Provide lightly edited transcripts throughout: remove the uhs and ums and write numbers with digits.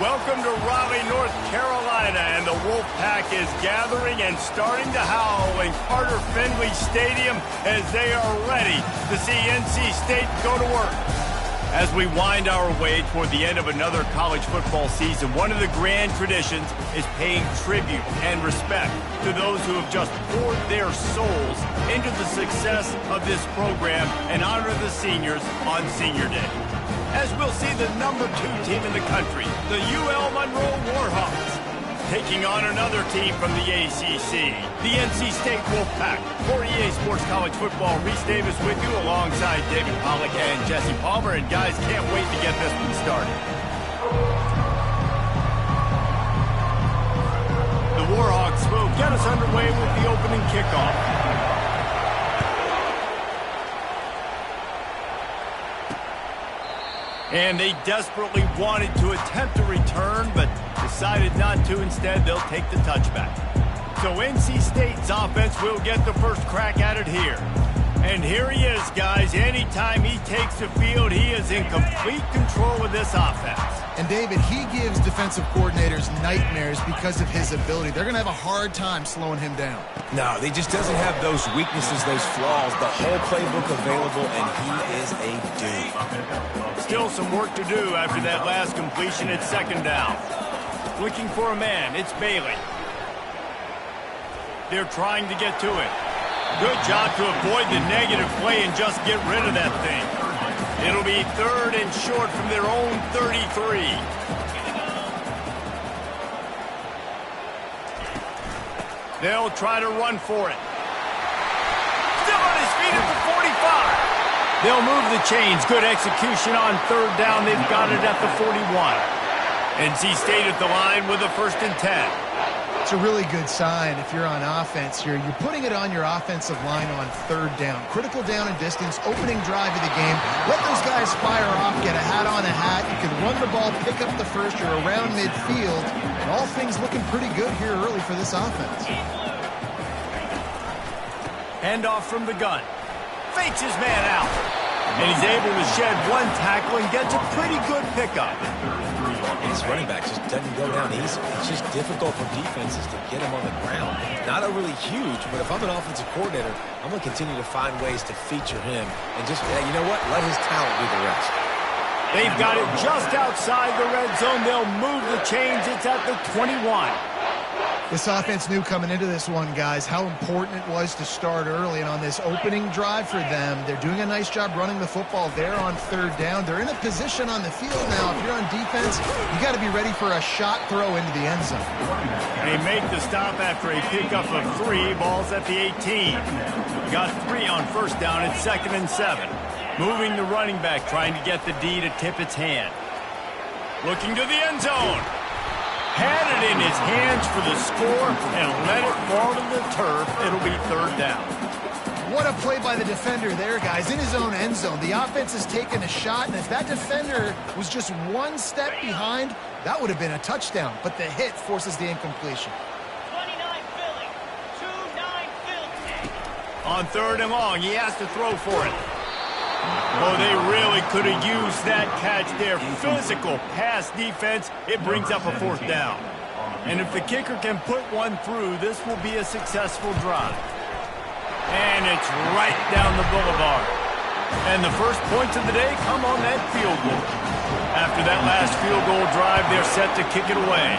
Welcome to Raleigh, North Carolina, and the Wolfpack is gathering and starting to howl in Carter Finley Stadium as they are ready to see NC State go to work. As we wind our way toward the end of another college football season, one of the grand traditions is paying tribute and respect to those who have just poured their souls into the success of this program and honor the seniors on Senior Day. As we'll see the number 2 team in the country, the UL Monroe Warhawks, taking on another team from the ACC, the NC State Wolfpack. For EA Sports College Football, Reese Davis with you alongside David Pollack and Jesse Palmer. And guys, can't wait to get this one started. The Warhawks will get us underway with the opening kickoff. And they desperately wanted to attempt a return, but decided not to. Instead, they'll take the touchback. So NC State's offense will get the first crack at it here. And here he is, guys. Anytime he takes the field, he is in complete control of this offense. And, David, he gives defensive coordinators nightmares because of his ability. They're going to have a hard time slowing him down. No, he just doesn't have those weaknesses, those flaws, the whole playbook available, and he is a dude. Still some work to do after that last completion at second down. Looking for a man, it's Bailey. They're trying to get to it. Good job to avoid the negative play and just get rid of that thing. It'll be 3rd and short from their own 33. They'll try to run for it. Still on his feet at the 45. They'll move the chains. Good execution on 3rd down. They've got it at the 41. NC State at the line with a 1st and 10. It's a really good sign if you're on offense here. You're putting it on your offensive line on 3rd down. Critical down and distance, opening drive of the game. Let those guys fire off, get a hat on a hat. You can run the ball, pick up the first. You're around midfield. And all things looking pretty good here early for this offense. Handoff from the gun. Fakes his man out. And he's able to shed one tackle and gets a pretty good pickup. His running back just doesn't go down easy. It's just difficult for defenses to get him on the ground. Not overly huge, but if I'm an offensive coordinator, I'm going to continue to find ways to feature him. And just, you know what? Let his talent do the rest. They've got it just outside the red zone. They'll move the chains. It's at the 21. This offense knew coming into this one, guys, how important it was to start early. And on this opening drive for them, they're doing a nice job running the football there on 3rd down. They're in a position on the field now. If you're on defense, you got to be ready for a shot throw into the end zone. They make the stop after a pickup of 3. Ball's at the 18. Got 3 on 1st down. It's 2nd and 7. Moving the running back, trying to get the D to tip its hand. Looking to the end zone. Had it in his hands for the score and let it fall to the turf. It'll be 3rd down. What a play by the defender there, guys, in his own end zone. The offense has taken a shot, and if that defender was just one step behind, that would have been a touchdown. But the hit forces the incompletion. 29 Philly, 2-9 Philly. On 3rd and long, he has to throw for it. Oh, they really could have used that catch there. Physical pass defense. It brings up a 4th down. And if the kicker can put one through, this will be a successful drive. And it's right down the boulevard. And the first points of the day come on that field goal. After that last field goal drive, they're set to kick it away.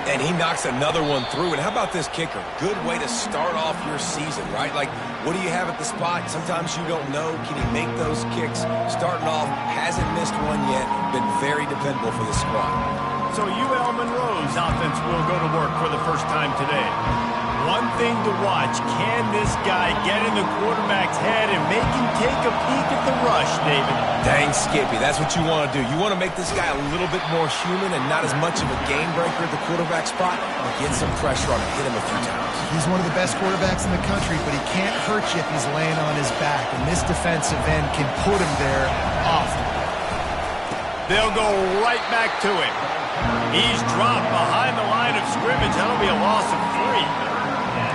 And he knocks another one through. And how about this kicker? Good way to start off your season, right? Like, what do you have at the spot? Sometimes you don't know. Can he make those kicks? Starting off, hasn't missed one yet. Been very dependable for the squad. So UL Monroe's offense will go to work for the first time today. One thing to watch, can this guy get in the quarterback's head and make him take a peek at the rush, David? Dang, Skippy, that's what you want to do. You want to make this guy a little bit more human and not as much of a game breaker at the quarterback spot, and get some pressure on him, hit him a few times. He's one of the best quarterbacks in the country, but he can't hurt you if he's laying on his back, and this defensive end can put him there often. They'll go right back to him. He's dropped behind the line of scrimmage. That'll be a loss of 3.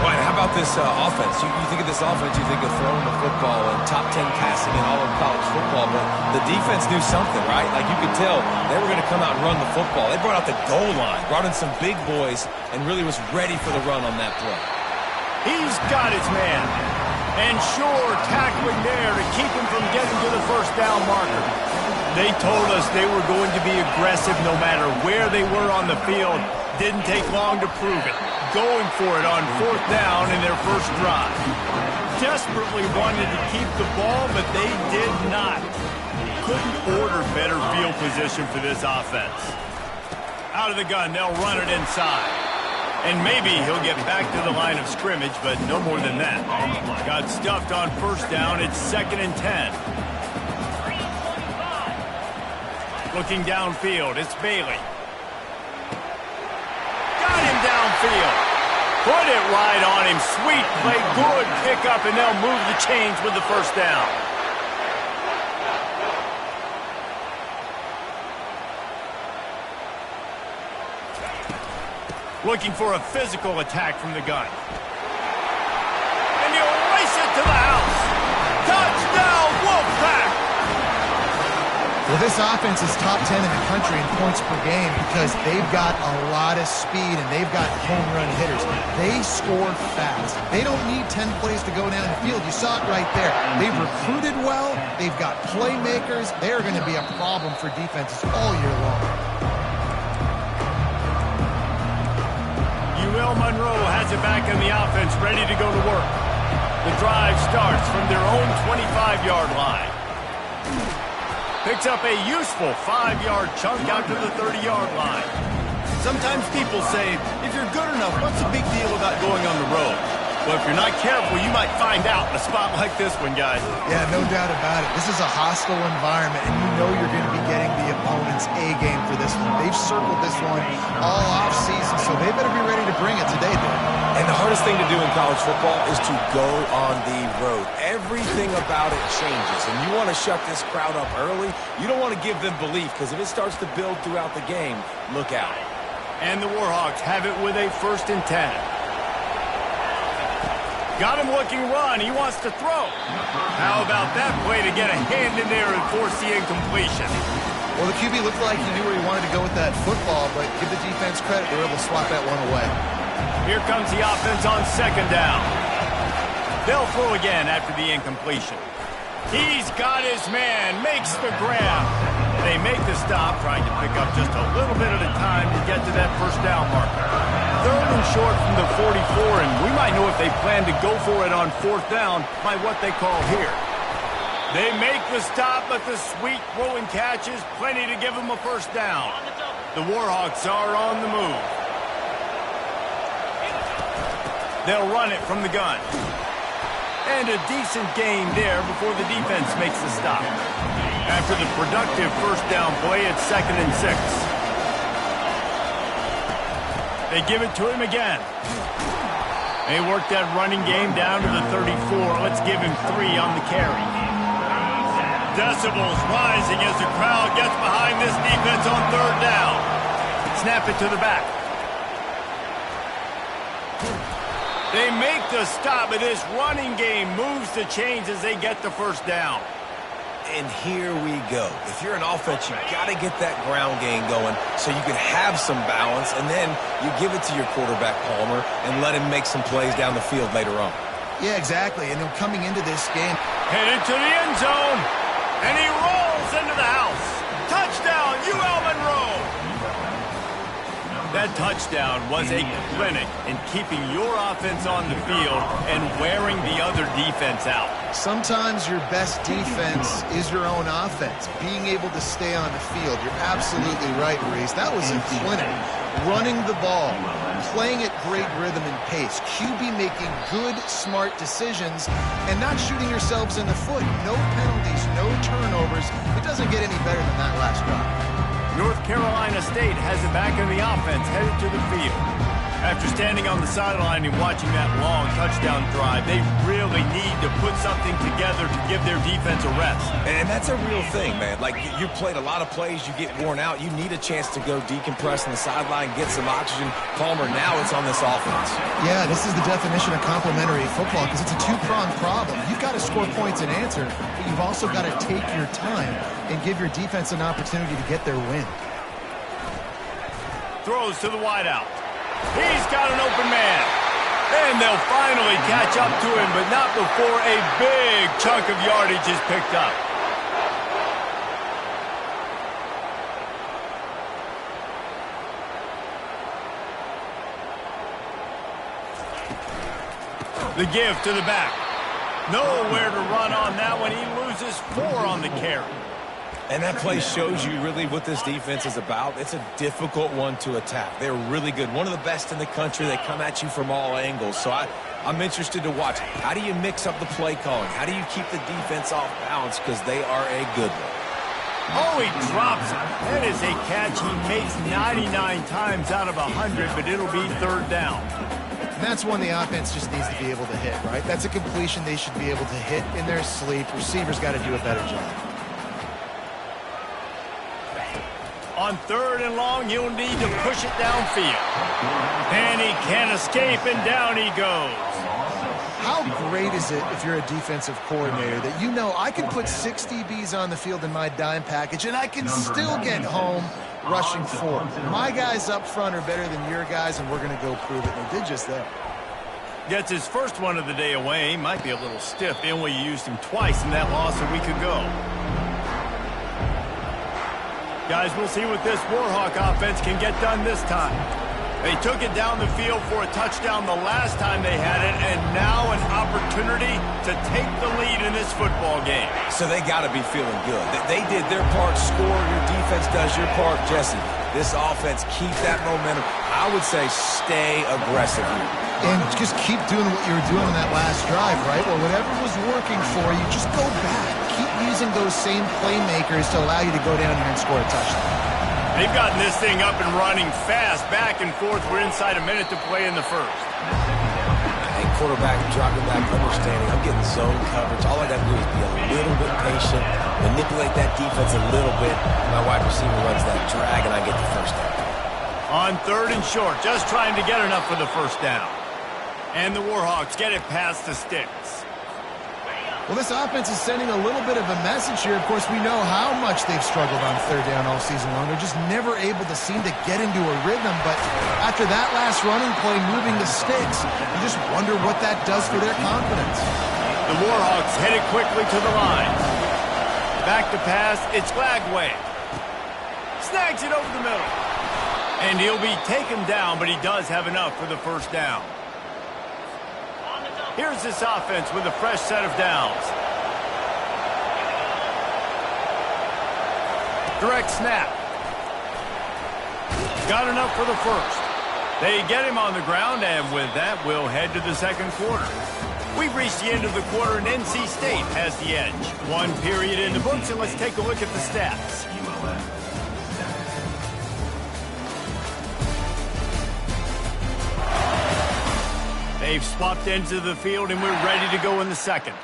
Right, how about this offense? You think of this offense, you think of throwing the football and top 10 passing in all of college football, but the defense knew something, right? Like you could tell they were going to come out and run the football. They brought out the goal line, brought in some big boys, and really was ready for the run on that play. He's got his man. And sure, tackling there to keep him from getting to the first down marker. They told us they were going to be aggressive no matter where they were on the field. Didn't take long to prove it. Going for it on fourth down in their first drive. Desperately wanted to keep the ball, but they did not. Couldn't order better field position for this offense. Out of the gun, they'll run it inside. And maybe he'll get back to the line of scrimmage, but no more than that. Got stuffed on first down. It's 2nd and 10. Looking downfield, it's Bailey. Got him downfield. Put it right on him. Sweet play. Good pickup, and they'll move the chains with the first down. Looking for a physical attack from the gun. And he'll race it to the house. Touchdown, Wolfpack! Well, this offense is top 10 in the country in points per game because they've got a lot of speed and they've got home run hitters. They score fast. They don't need 10 plays to go down the field. You saw it right there. They've recruited well. They've got playmakers. They're going to be a problem for defenses all year long. Monroe has it back in the offense, ready to go to work. The drive starts from their own 25-yard line. Picks up a useful 5-yard chunk out to the 30-yard line. Sometimes people say, if you're good enough, what's the big deal about going on the road? Well, if you're not careful, you might find out in a spot like this one, guys. Yeah, no doubt about it. This is a hostile environment, and you know you're going to be getting the opponent's A-game for this one. They've circled this one all off-season, so they better be ready to bring it today, dude. And the hardest thing to do in college football is to go on the road. Everything about it changes, and you want to shut this crowd up early. You don't want to give them belief, because if it starts to build throughout the game, look out. And the Warhawks have it with a 1st and 10. Got him looking run. He wants to throw. How about that play to get a hand in there and force the incompletion? Well, the QB looked like he knew where he wanted to go with that football, but give the defense credit. They were able to swat that one away. Here comes the offense on 2nd down. They'll throw again after the incompletion. He's got his man. Makes the grab. They make the stop, trying to pick up just a little bit at a time to get to that first down marker. 3rd and short from the 44, and we might know if they plan to go for it on 4th down by what they call here. They make the stop, but the sweet throw and catch is plenty to give them a first down. The Warhawks are on the move. They'll run it from the gun. And a decent gain there before the defense makes the stop. After the productive first down play, it's 2nd and 6. They give it to him again. They work that running game down to the 34. Let's give him 3 on the carry. Decibels rising as the crowd gets behind this defense on 3rd down. Snap it to the back. They make the stop, but this running game moves the chains as they get the first down. And here we go. If you're an offense, you got to get that ground game going so you can have some balance, and then you give it to your quarterback, Palmer, and let him make some plays down the field later on. Yeah, exactly. And then coming into this game, headed to the end zone, and he rolls into the house. Touchdown, UL Monroe! That touchdown was a clinic in keeping your offense on the field and wearing the other defense out. sometimes your best defense is your own offense, being able to stay on the field. You're absolutely right, Reese. That was a clinic. Running the ball, playing at great rhythm and pace, QB making good, smart decisions, and not shooting yourselves in the foot. No penalties, no turnovers. It doesn't get any better than that last drive. North Carolina State has it back in the offense, headed to the field. After standing on the sideline and watching that long touchdown drive, they really need to put something together to give their defense a rest. And that's a real thing, man. Like, you played a lot of plays, you get worn out. You need a chance to go decompress on the sideline, get some oxygen. Palmer, now it's on this offense. Yeah, this is the definition of complementary football because it's a two-pronged problem. You've got to score points and answer, but you've also got to take your time and give your defense an opportunity to get their win. Throws to the wideout. He's got an open man. And they'll finally catch up to him, but not before a big chunk of yardage is picked up. The give to the back. Nowhere to run on that one. He loses 4 on the carry. And that play shows you really what this defense is about. It's a difficult one to attack. They're really good. One of the best in the country. They come at you from all angles. So I'm interested to watch. How do you mix up the play calling? How do you keep the defense off balance? Because they are a good one. Oh, he drops it. That is a catch he makes 99 times out of 100, but it'll be 3rd down. And that's one the offense just needs to be able to hit, right? That's a completion they should be able to hit in their sleep. Receivers got to do a better job. On 3rd and long, you'll need to push it downfield. And he can't escape, and down he goes. How great is it if you're a defensive coordinator that you know I can put 6 DBs on the field in my dime package and I can still get home rushing 4. My guys up front are better than your guys, and we're going to go prove it. And they did just that. Gets his first one of the day away. He might be a little stiff. They only used him twice in that loss a week ago. Guys, we'll see what this Warhawk offense can get done this time. They took it down the field for a touchdown the last time they had it, and now an opportunity to take the lead in this football game. So they got to be feeling good. They did their part, score. Your defense does your part, Jesse. This offense, keep that momentum. I would say stay aggressive here. And just keep doing what you were doing in that last drive, right? Well, whatever was working for you, just go back. Keep using those same playmakers to allow you to go down here and score a touchdown. They've gotten this thing up and running fast, back and forth. We're inside a minute to play in the first. Hey, quarterback, dropping back, understanding. I'm getting zone coverage. All I got to do is be a little bit patient, manipulate that defense a little bit. My wide receiver runs that drag, and I get the first down. On 3rd and short, just trying to get enough for the first down. And the Warhawks get it past the sticks. Well, this offense is sending a little bit of a message here. Of course, we know how much they've struggled on 3rd down all season long. They're just never able to seem to get into a rhythm. But after that last running play moving the sticks, you just wonder what that does for their confidence. The Warhawks headed quickly to the line. Back to pass, it's Glagway. Snags it over the middle. And he'll be taken down, but he does have enough for the first down. Here's this offense with a fresh set of downs. Direct snap. Got enough for the first. They get him on the ground, and with that, we'll head to the second quarter. We've reached the end of the quarter, and NC State has the edge. 1 period in the books, and let's take a look at the stats. They've swapped ends of the field, and we're ready to go in the second.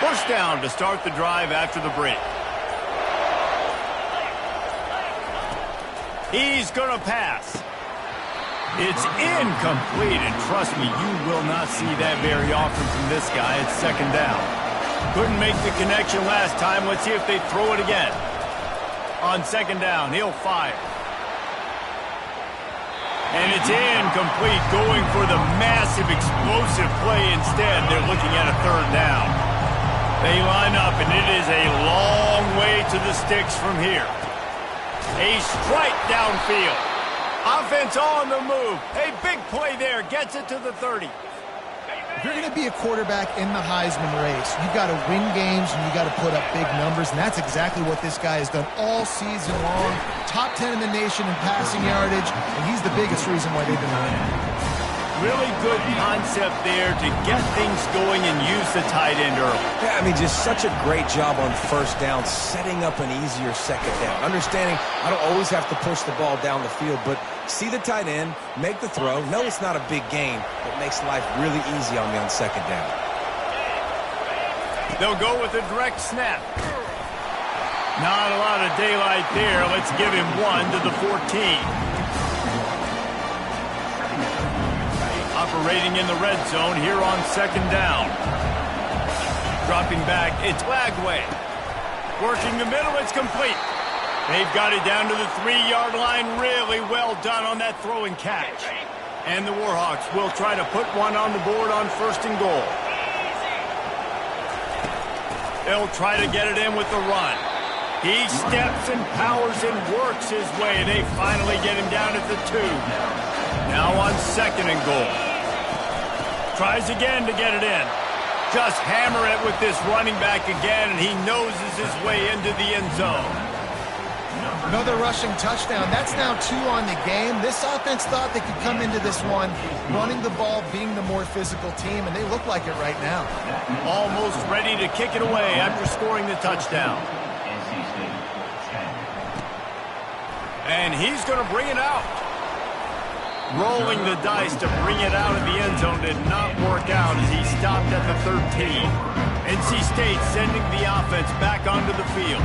First down to start the drive after the break. He's going to pass. It's incomplete, and trust me, you will not see that very often from this guy. It's 2nd down. Couldn't make the connection last time. Let's see if they throw it again. On 2nd down, he'll fire. And it's incomplete, going for the massive explosive play instead. They're looking at a 3rd down. They line up, and it is a long way to the sticks from here. A strike downfield. Offense on the move. A big play there. Gets it to the 30. If you're going to be a quarterback in the Heisman race, you've got to win games and you've got to put up big numbers, and that's exactly what this guy has done all season long. Top 10 in the nation in passing yardage, and he's the biggest reason why they've been winning. Really good concept there to get things going and use the tight end early. Yeah, I mean, just such a great job on first down, setting up an easier second down. Understanding I don't always have to push the ball down the field, but see the tight end, make the throw. No, it's not a big gain, but makes life really easy on me on second down. They'll go with a direct snap. Not a lot of daylight there. Let's give him 1 to the 14. Operating in the red zone here on second down. Dropping back, it's Lagway. Working the middle, it's complete. They've got it down to the 3-yard line. Really well done on that throw and catch. And the Warhawks will try to put one on the board on first and goal. They'll try to get it in with the run. He steps and powers and works his way. They finally get him down at the 2. Now on second and goal. Tries again to get it in. Just hammer it with this running back again, and he noses his way into the end zone. Another rushing touchdown. That's now 2 on the game. This offense thought they could come into this one running the ball, being the more physical team, and they look like it right now. Almost ready to kick it away after scoring the touchdown. And he's going to bring it out. Rolling the dice to bring it out of the end zone did not work out as he stopped at the 13. NC State sending the offense back onto the field.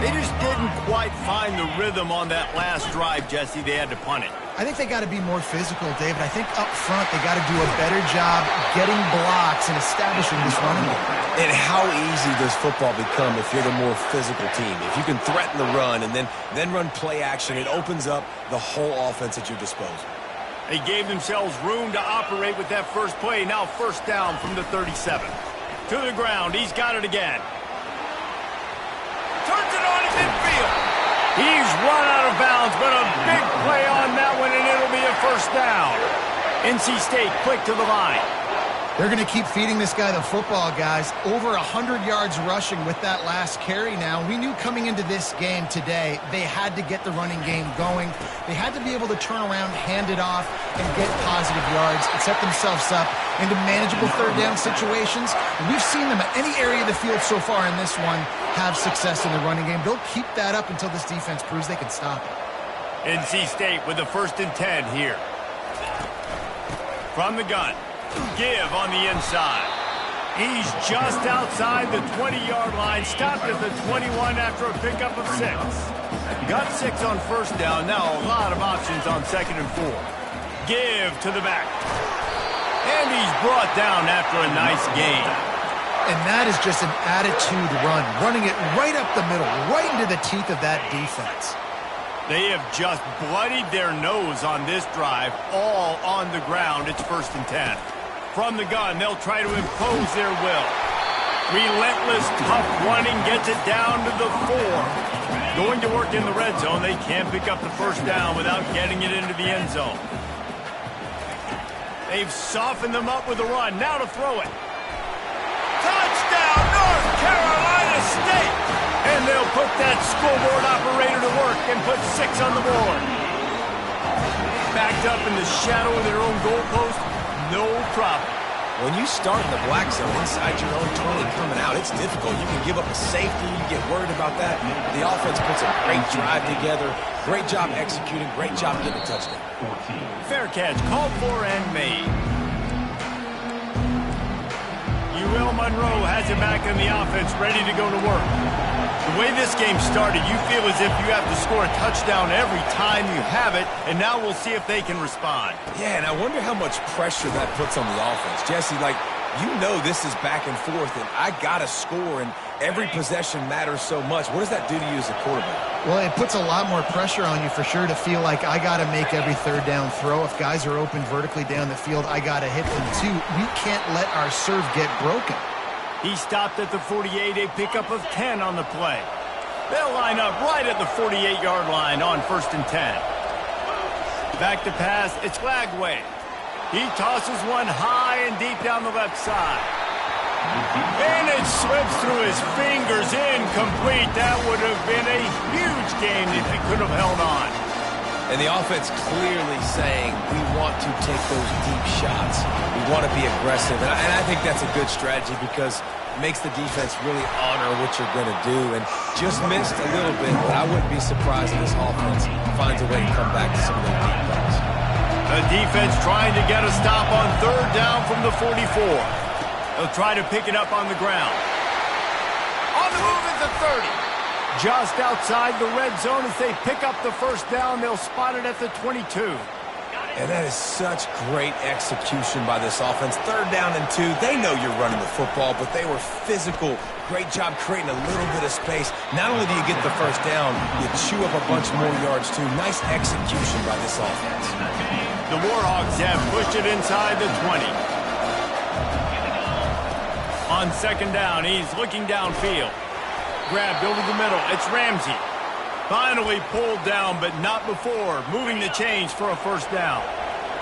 They just didn't quite find the rhythm on that last drive, Jesse. They had to punt it. I think they got to be more physical, David. I think up front they got to do a better job getting blocks and establishing this running game. And how easy does football become if you're the more physical team? If you can threaten the run and then run play action, it opens up the whole offense at your disposal. They gave themselves room to operate with that first play. Now first down from the 37. To the ground. He's got it again. Turns it on in midfield. He's run out of bounds, but a big play on that one, and it'll be a first down. NC State quick to the line. They're going to keep feeding this guy the football, guys. Over 100 yards rushing with that last carry now. We knew coming into this game today they had to get the running game going. They had to be able to turn around, hand it off, and get positive yards and set themselves up into manageable third down situations. And we've seen them at any area of the field so far in this one have success in the running game. They'll keep that up until this defense proves they can stop it. NC State with the 1st and 10 here. From the gun. Give on the inside. He's just outside the 20-yard line. Stopped at the 21 after a pickup of 6. Got 6 on first down. Now a lot of options on 2nd and 4. Give to the back. And he's brought down after a nice gain. And that is just an attitude run. Running it right up the middle, right into the teeth of that defense. They have just bloodied their nose on this drive, all on the ground. It's 1st and 10. From the gun, they'll try to impose their will. Relentless, tough running gets it down to the 4. Going to work in the red zone. They can't pick up the first down without getting it into the end zone. They've softened them up with a run. Now to throw it. Touchdown, North Carolina State! And they'll put that scoreboard operator to work and put 6 on the board. Backed up in the shadow of their own goalpost, no problem. When you start in the black zone inside your own 20 coming out, it's difficult. You can give up a safety. You get worried about that. The offense puts a great drive together. Great job executing. Great job getting a touchdown. Fair catch called for and made. Monroe has it back in the offense, ready to go to work. The way this game started, you feel as if you have to score a touchdown every time you have it, and now we'll see if they can respond. Yeah, and I wonder how much pressure that puts on the offense. Jesse, like, you know this is back and forth, and I got to score, and every possession matters so much. What does that do to you as a quarterback? Well, it puts a lot more pressure on you for sure to feel like I got to make every third down throw. If guys are open vertically down the field, I got to hit them too. We can't let our serve get broken. He stopped at the 48, a pickup of 10 on the play. They'll line up right at the 48-yard line on 1st and 10. Back to pass, it's Lagway. He tosses one high and deep down the left side. And it slips through his fingers, incomplete. That would have been a huge gain if he could have held on. And the offense clearly saying, we want to take those deep shots. We want to be aggressive. And I think that's a good strategy because it makes the defense really honor what you're going to do. And just missed a little bit, but I wouldn't be surprised if this offense finds a way to come back to some of those deep balls. The defense trying to get a stop on 3rd down from the 44. They'll try to pick it up on the ground. On the move at the 30. Just outside the red zone as they pick up the 1st down. They'll spot it at the 22. And that is such great execution by this offense. 3rd down and 2. They know you're running the football, but they were physical. Great job creating a little bit of space. Not only do you get the 1st down, you chew up a bunch more yards too. Nice execution by this offense. The Warhawks have pushed it inside the 20. On 2nd down, he's looking downfield. Grabbed over the middle. It's Ramsey. Finally pulled down, but not before moving the chains for a 1st down.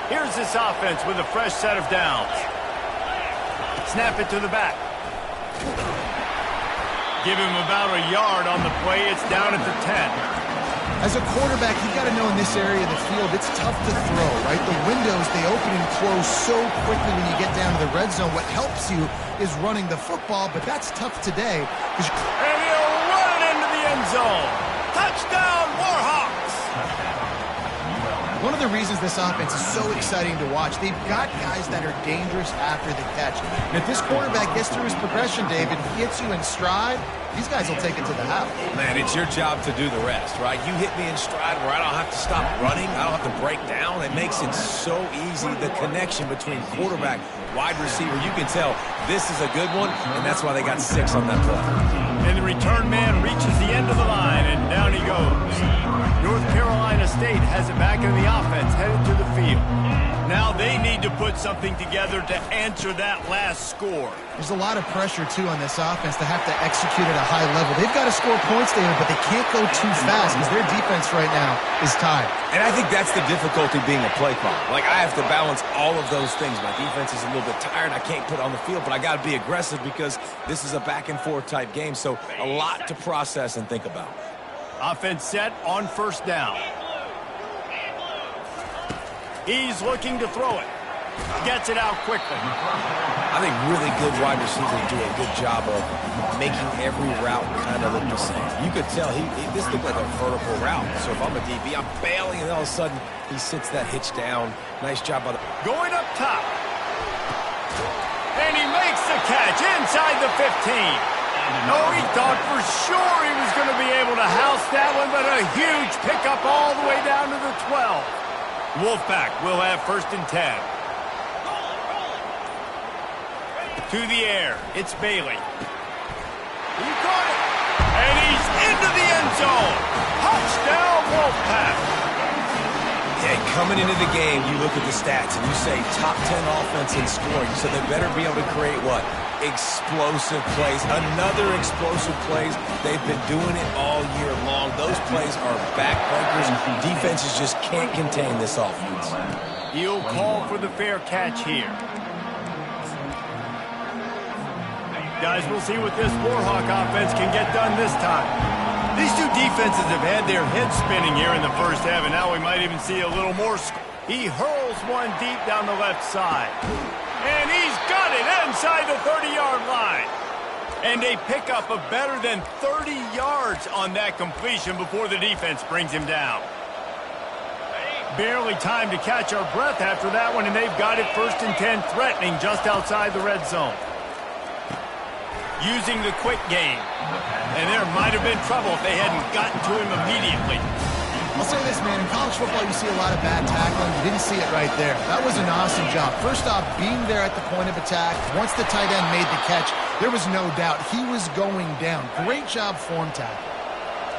Here's this offense with a fresh set of downs. Snap it to the back. Give him about a yard on the play. It's down at the 10. As a quarterback, you got to know in this area of the field, it's tough to throw, right? The windows, they open and close so quickly when you get down to the red zone. What helps you is running the football, but that's tough today. And he'll run it into the end zone. Touchdown, Warhawks! One of the reasons this offense is so exciting to watch, they've got guys that are dangerous after the catch. And if this quarterback gets through his progression, David, he hits you in stride, these guys will take it to the house. Man, it's your job to do the rest, right? You hit me in stride where I don't have to stop running. I don't have to break down. It makes it so easy, the connection between quarterback, wide receiver. You can tell this is a good one, and that's why they got 6 on that play. And the return man reaches the end of the line, and down he goes. North Carolina State has it back in the offense, headed to the field. Now they need to put something together to answer that last score. There's a lot of pressure, too, on this offense to have to execute at a high level. They've got to score points, David, but they can't go too fast because their defense right now is tired. And I think that's the difficulty being a play caller. Like, I have to balance all of those things. My defense is a little bit tired. I can't put it on the field, but I got to be aggressive because this is a back-and-forth type game. So a lot to process and think about. Offense set on 1st down. He's looking to throw it. Gets it out quickly. I think really good wide receivers do a good job of making every route kind of look the same. You could tell this looked like a vertical route. So if I'm a DB, I'm bailing, and all of a sudden he sits that hitch down. Nice job by the... Going up top. And he makes the catch inside the 15. No, he thought for sure he was going to be able to house that one, but a huge pickup all the way down to the 12. Wolfpack will have 1st and 10. To the air, it's Bailey. He caught it, and he's into the end zone. Touchdown, Wolfpack. Yeah, coming into the game, you look at the stats and you say top 10 offense in scoring, so they better be able to create what? Explosive plays. Another explosive plays. They've been doing it all year long. Those plays are backbreakers. Defenses just can't contain this offense. He'll call for the fair catch here. Guys, we'll see what this Warhawk offense can get done this time. These two defenses have had their heads spinning here in the 1st half, and now we might even see a little more. He hurls one deep down the left side. And he's got it inside the 30-yard line. And a pickup of better than 30 yards on that completion before the defense brings him down. Barely time to catch our breath after that one, and they've got it 1st and 10, threatening just outside the red zone. Using the quick game. And there might have been trouble if they hadn't gotten to him immediately. I'll say this, man, in college football you see a lot of bad tackling. You didn't see it right there. That was an awesome job. First off, being there at the point of attack. Once the tight end made the catch, there was no doubt he was going down. Great job form tackle.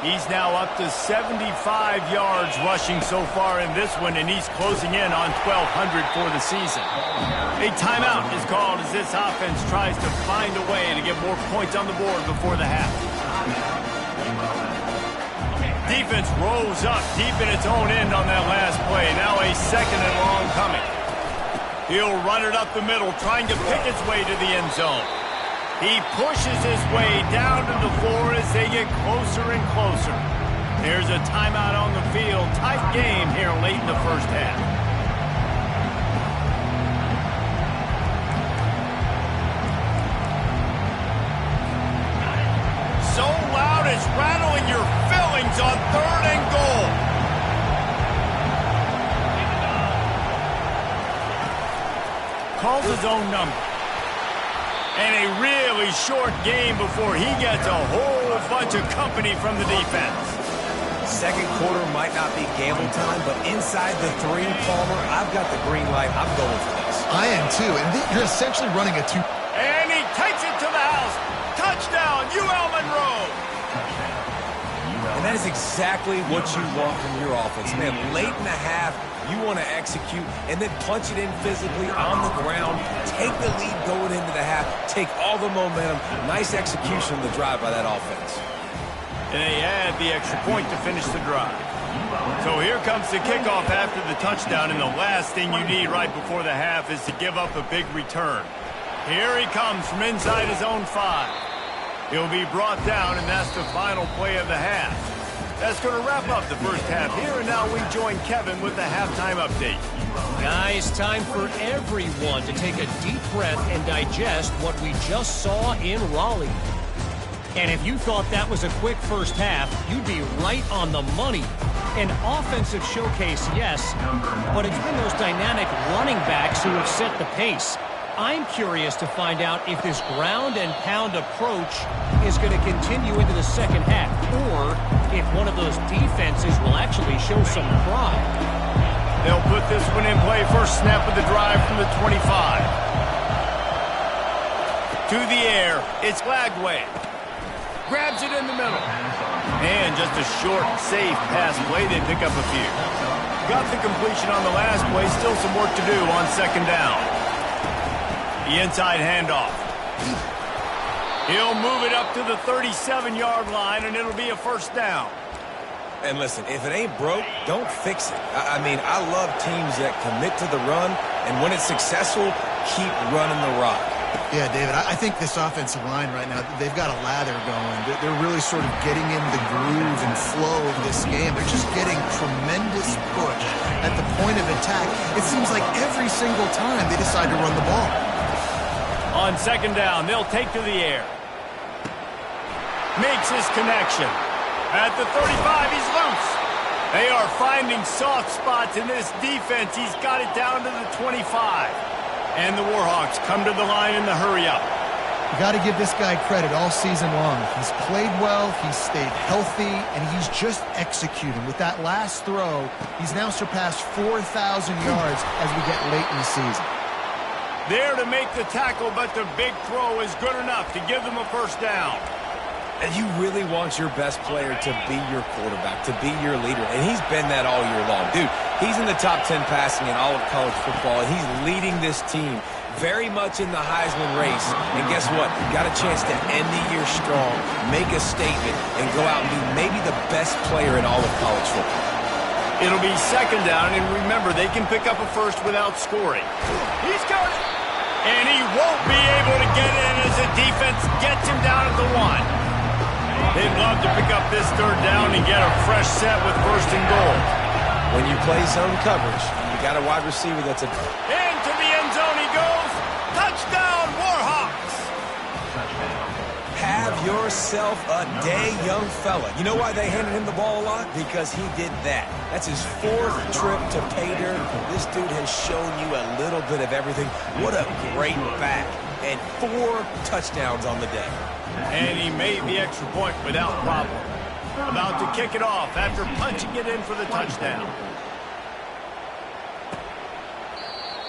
He's now up to 75 yards rushing so far in this one, and he's closing in on 1,200 for the season. A timeout is called as this offense tries to find a way to get more points on the board before the half. Defense rolls up deep in its own end on that last play. Now a second and long coming. He'll run it up the middle, trying to pick its way to the end zone. He pushes his way down to the floor as they get closer and closer. There's a timeout on the field. Tight game here late in the first half. So loud it's rattling your fillings on 3rd and goal. Calls his own number. And a really short game before he gets a whole bunch of company from the defense. Second quarter might not be gamble time, but inside the 3, Palmer, I've got the green light. I'm going for this. I am too, and you're essentially running a 2. And he takes it to the house. Touchdown, UL Monroe. And that is exactly what you want from your offense. Man, late in the half, you want to execute and then punch it in physically on the ground. Take the lead going into the half. Take all the momentum. Nice execution of the drive by that offense. And they add the extra point to finish the drive. So here comes the kickoff after the touchdown, and the last thing you need right before the half is to give up a big return. Here he comes from inside his own 5. He'll be brought down, and that's the final play of the half. That's going to wrap up the first half here, and now we join Kevin with the halftime update. Guys, time for everyone to take a deep breath and digest what we just saw in Raleigh. And if you thought that was a quick first half, you'd be right on the money. An offensive showcase, yes, but it's been those dynamic running backs who have set the pace. I'm curious to find out if this ground and pound approach is going to continue into the second half, or if one of those defenses will actually show some pride. They'll put this one in play. First snap of the drive from the 25. To the air, it's Lagway. Grabs it in the middle. And just a short, safe pass play. They pick up a few. Got the completion on the last play. Still some work to do on second down. The inside handoff. He'll move it up to the 37-yard line, and it'll be a first down. And listen, if it ain't broke, don't fix it. I mean, I love teams that commit to the run, and when it's successful, keep running the rock. Yeah, David, I think this offensive line right now, they've got a lather going. They're really sort of getting in the groove and flow of this game. They're just getting tremendous push at the point of attack. It seems like every single time they decide to run the ball. On second down, they'll take to the air. Makes his connection. At the 35, he's loose. They are finding soft spots in this defense. He's got it down to the 25. And the Warhawks come to the line in the hurry-up. You got to give this guy credit all season long. He's played well, he's stayed healthy, and he's just executing. With that last throw, he's now surpassed 4,000 yards as we get late in the season. There to make the tackle, but the big throw is good enough to give them a first down. And you really want your best player to be your quarterback, to be your leader. And he's been that all year long. Dude, he's in the top 10 passing in all of college football. And he's leading this team very much in the Heisman race. And guess what? Got a chance to end the year strong, make a statement, and go out and be maybe the best player in all of college football. It'll be second down, and remember, they can pick up a first without scoring. He's got it. And he won't be able to get in as the defense gets him down at the 1. They'd love to pick up this third down and get a fresh set with first and goal. When you play zone coverage, you got a wide receiver that's into the end zone he goes. Touchdown, Warhawks. Have yourself a day, young fella. You know why they handed him the ball a lot? Because he did that. That's his 4th trip to pay dirt. This dude has shown you a little bit of everything. What a great back. And 4 touchdowns on the day. And he made the extra point without problem. About to kick it off after punching it in for the touchdown.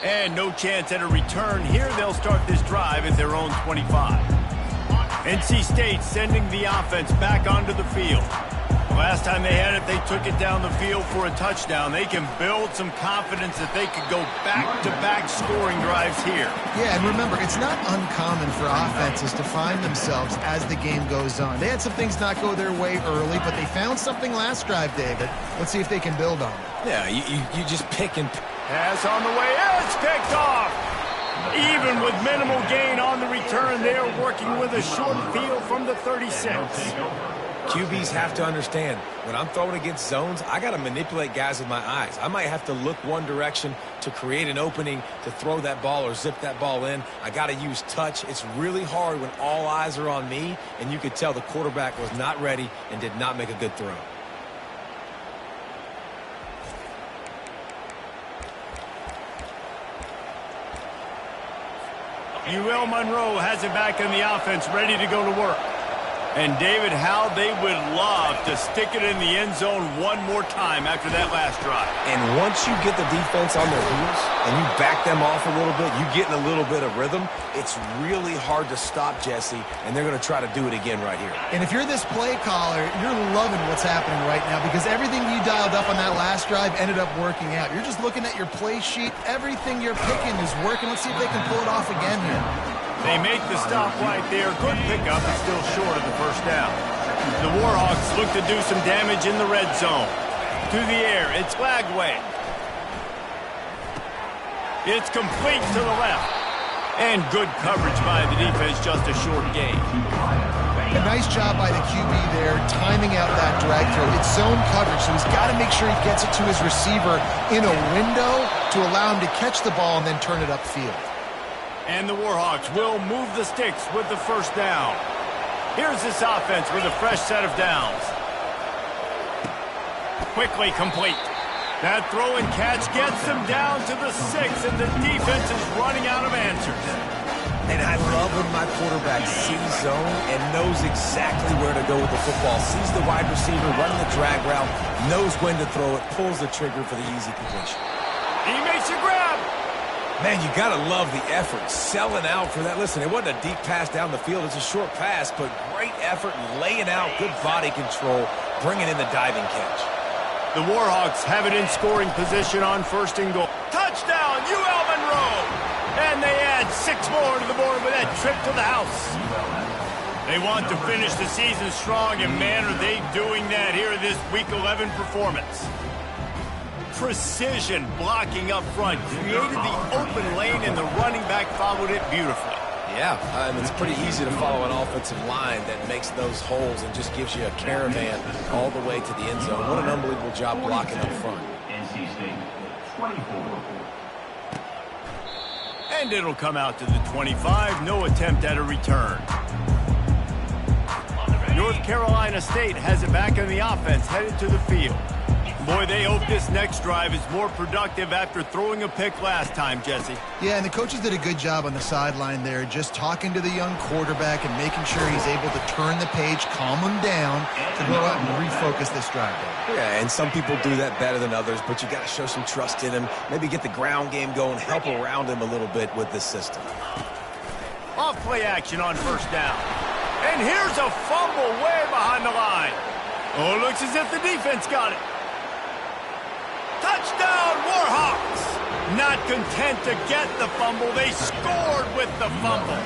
And no chance at a return. Here they'll start this drive at their own 25. NC State sending the offense back onto the field. Last time they had it, they took it down the field for a touchdown. They can build some confidence that they could go back-to-back scoring drives here. Yeah, and remember, it's not uncommon for offenses to find themselves as the game goes on. They had some things not go their way early, but they found something last drive, David. Let's see if they can build on it. Yeah, you just pick and... Pass on the way. It's picked off. Even with minimal gain on the return, they're working with a short field from the 36. QBs have to understand, when I'm throwing against zones, I got to manipulate guys with my eyes. I might have to look one direction to create an opening to throw that ball or zip that ball in. I got to use touch. It's really hard when all eyes are on me, and you could tell the quarterback was not ready and did not make a good throw. Monroe has it back in the offense, ready to go to work. And, David, how they would love to stick it in the end zone one more time after that last drive. And once you get the defense on their heels and you back them off a little bit, you get in a little bit of rhythm, it's really hard to stop, Jesse, and they're going to try to do it again right here. And if you're this play caller, you're loving what's happening right now because everything you dialed up on that last drive ended up working out. You're just looking at your play sheet. Everything you're picking is working. Let's see if they can pull it off again here. They make the stop right there. Good pickup, but still short of the first down. The Warhawks look to do some damage in the red zone. To the air, it's Lagway. It's complete to the left. And good coverage by the defense, just a short gain. A nice job by the QB there, timing out that drag throw. It's zone coverage, so he's got to make sure he gets it to his receiver in a window to allow him to catch the ball and then turn it upfield. And the Warhawks will move the sticks with the first down. Here's this offense with a fresh set of downs. Quickly complete. That throw and catch gets them down to the 6, and the defense is running out of answers. And I love when my quarterback sees zone and knows exactly where to go with the football. Sees the wide receiver running the drag route, knows when to throw it, pulls the trigger for the easy completion. He makes a grab. Man, you got to love the effort, selling out for that. Listen, it wasn't a deep pass down the field. It's a short pass, but great effort laying out, good body control, bringing in the diving catch. The Warhawks have it in scoring position on first and goal. Touchdown, Monroe! And they add 6 more to the board with that trip to the house. They want to finish the season strong, and man, are they doing that here in this Week 11 performance. Precision blocking up front, created the open lane, and the running back followed it beautifully. Yeah, it's pretty easy to follow an offensive line that makes those holes and just gives you a caravan all the way to the end zone. What an unbelievable job blocking up front. And it'll come out to the 25, no attempt at a return. North Carolina State has it back in the offense, headed to the field. Boy, they hope this next drive is more productive after throwing a pick last time, Jesse. Yeah, and the coaches did a good job on the sideline there, just talking to the young quarterback and making sure he's able to turn the page, calm him down, to go out and refocus this drive. Yeah, and some people do that better than others, but you got to show some trust in him, maybe get the ground game going, help around him a little bit with this system. Off play action on first down. And here's a fumble way behind the line. Oh, looks as if the defense got it. Touchdown, Warhawks! Not content to get the fumble, they scored with the fumble.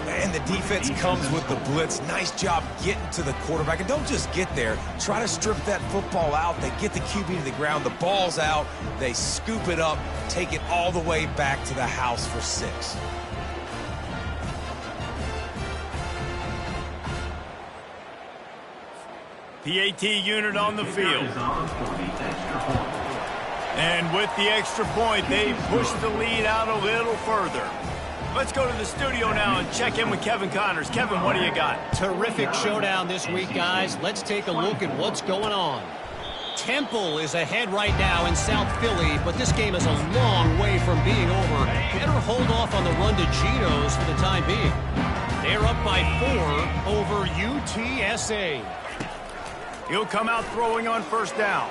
And the defense comes with the blitz. Nice job getting to the quarterback. And don't just get there. Try to strip that football out. They get the QB to the ground. The ball's out. They scoop it up, take it all the way back to the house for 6. PAT unit on the field. And with the extra point, they push the lead out a little further. Let's go to the studio now and check in with Kevin Connors. Kevin, what do you got? Terrific showdown this week, guys. Let's take a look at what's going on. Temple is ahead right now in South Philly, but this game is a long way from being over. Better hold off on the run to Geno's for the time being. They're up by 4 over UTSA. He'll come out throwing on first down.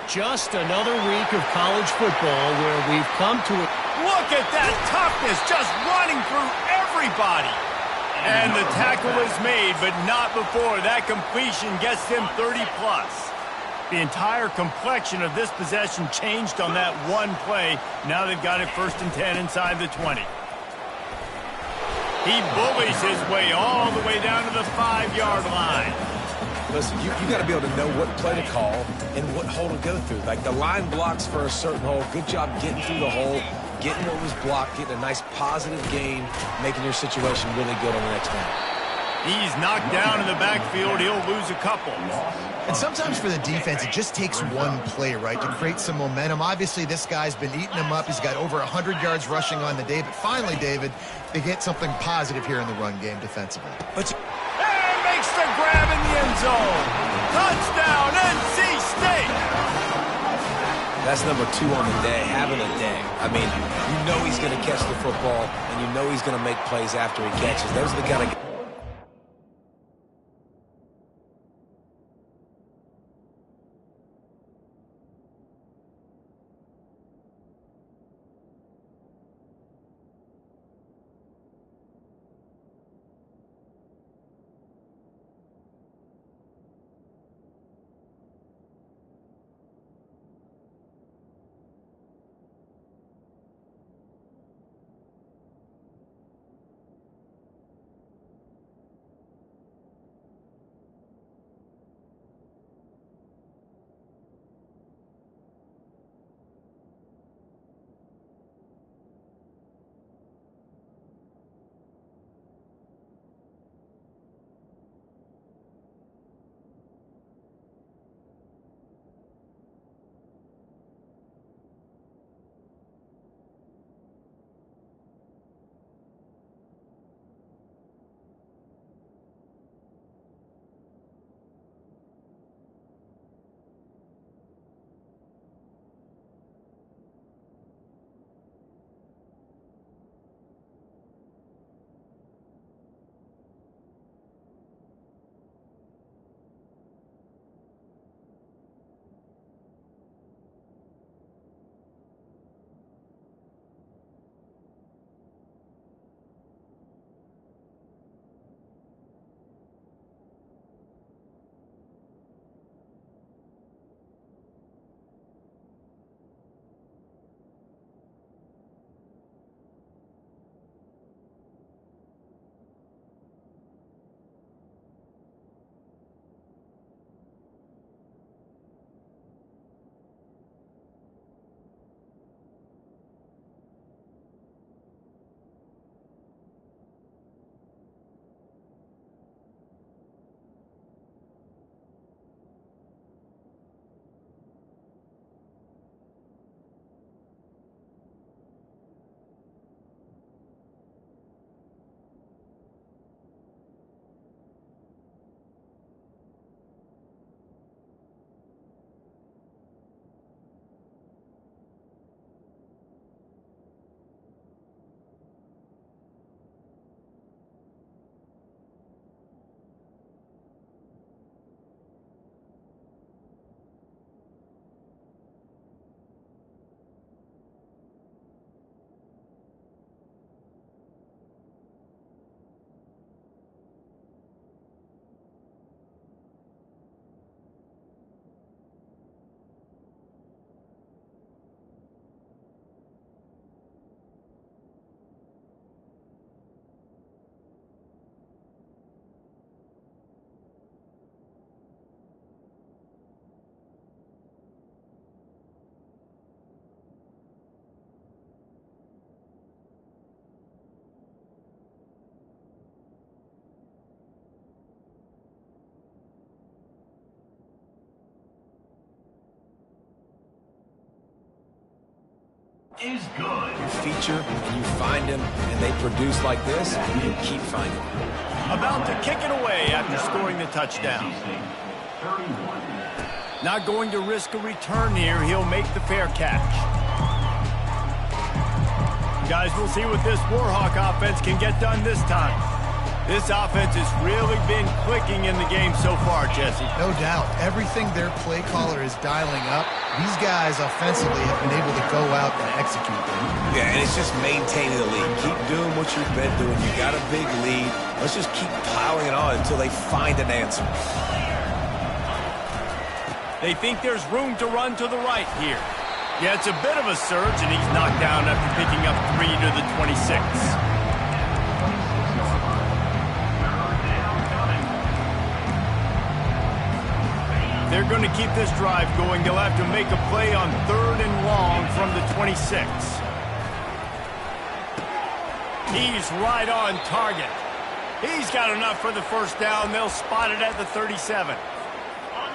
Just another week of college football where we've come to it. Look at that toughness, just running through everybody. And the tackle is made, but not before that completion gets them 30-plus. The entire complexion of this possession changed on that one play. Now they've got it 1st and 10 inside the 20. He bullies his way all the way down to the 5-yard line. Listen, you got to be able to know what play to call and what hole to go through. Like the line blocks for a certain hole. Good job getting through the hole, getting what was blocked, getting a nice positive gain, making your situation really good on the next down. He's knocked down in the backfield. He'll lose a couple. And sometimes for the defense, it just takes one play, right, to create some momentum. Obviously, this guy's been eating him up. He's got over 100 yards rushing on the day. But finally, David, they get something positive here in the run game defensively. And makes the grab in the end zone. Touchdown, NC State. That's number 2 on the day, having a day. I mean, you know he's going to catch the football, and you know he's going to make plays after he catches. Those are the kind of... is good. You feature and you find them, and they produce like this, you can keep finding them. About to kick it away after scoring the touchdown. Not going to risk a return here. He'll make the fair catch. Guys, we'll see what this Warhawk offense can get done this time. This offense has really been clicking in the game so far, Jesse. No doubt. Everything their play caller is dialing up, these guys offensively have been able to go out and execute them. Yeah, and it's just maintaining the lead. Keep doing what you've been doing. You got a big lead. Let's just keep piling it on until they find an answer. They think there's room to run to the right here. Yeah, it's a bit of a surge, and he's knocked down after picking up 3 to the 26. They're going to keep this drive going. They'll have to make a play on 3rd and long from the 26. He's right on target. He's got enough for the first down. They'll spot it at the 37.